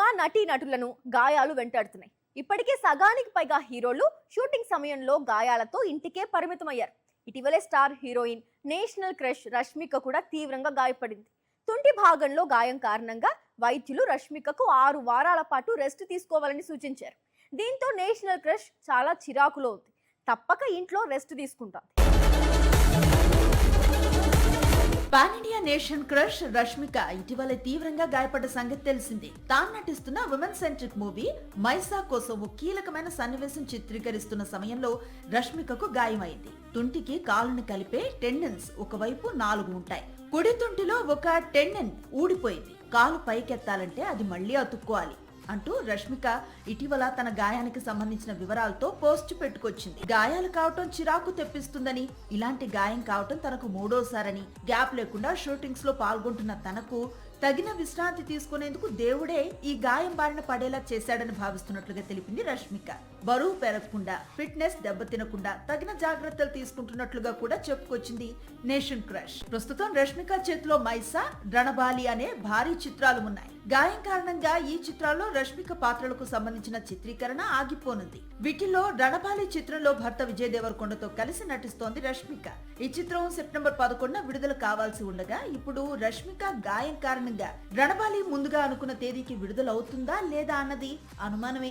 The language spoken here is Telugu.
సినిమా నటీనటులను గాయాలు వెంటాడుతున్నాయి. ఇప్పటికే సగానికి పైగా హీరోలు షూటింగ్ సమయంలో గాయాలతో ఇంటికే పరిమితమయ్యారు. ఇటీవలే star heroine national crush Rashmika కూడా తీవ్రంగా గాయపడింది. తుంటి భాగంలో గాయం కారణంగా వైద్యులు రష్మికకు 6 వారాల పాటు రెస్ట్ తీసుకోవాలని సూచించారు. దీంతో నేషనల్ క్రష్ చాలా చిరాకులో ఉంది. తప్పక ఇంట్లో రెస్ట్ తీసుకుంటాం. Pan India nation crush Rashmika ఇటీవల తీవ్రంగా గాయపడ్డ సంగతి తెలిసింది. తాను నటిస్తున్న విమెన్ సెంట్రిక్ మూవీ మైసా కోసం ఓ కీలకమైన సన్నివేశం చిత్రీకరిస్తున్న సమయంలో రష్మికకు గాయమైంది. తుంటికి కాలును కలిపే టెండన్స్ ఒకవైపు 4 ఉంటాయి. కుడి తుంటిలో ఒక టెండన్ ఊడిపోయింది. కాలు పైకెత్తాలంటే అది మళ్లీ అతుక్కోవాలి అంటూ రష్మిక ఇటీవల తన గాయానికి సంబంధించిన వివరాలతో పోస్ట్ పెట్టుకొచ్చింది. గాయాలు కావటం చిరాకు తెప్పిస్తుందని, ఇలాంటి గాయం కావటం తనకు 3వసారని, గ్యాప్ లేకుండా షూటింగ్స్ లో పాల్గొంటున్న తనకు తగిన విశ్రాంతి తీసుకునేందుకు దేవుడే ఈ గాయం బారిన పడేలా చేశాడని భావిస్తున్నట్లుగా తెలిపింది రష్మిక. బరువు పెరగకుండా, ఫిట్నెస్ దెబ్బతినకుండా తగిన జాగ్రత్తలు తీసుకుంటున్నట్లుగా కూడా చెప్పుకొచ్చింది నేషన్ క్రష్. ప్రస్తుతం రష్మిక చేతిలో మైసా, రణబాలి అనే భారీ చిత్రాలు ఉన్నాయి. గాయం కారణంగా ఈ చిత్రాల్లో రష్మిక పాత్రలకు సంబంధించిన చిత్రీకరణ ఆగిపోనుంది. వీటిలో రణబాలి చిత్రంలో భర్త విజయ్ దేవరకొండతో కలిసి నటిస్తోంది రష్మిక. ఈ చిత్రం సెప్టెంబర్ 11న విడుదల కావాల్సి ఉండగా ఇప్పుడు రష్మిక గాయం కారణంగా రణబాలి ముందుగా అనుకున్న తేదీకి విడుదల అవుతుందా లేదా అన్నది అనుమానమే.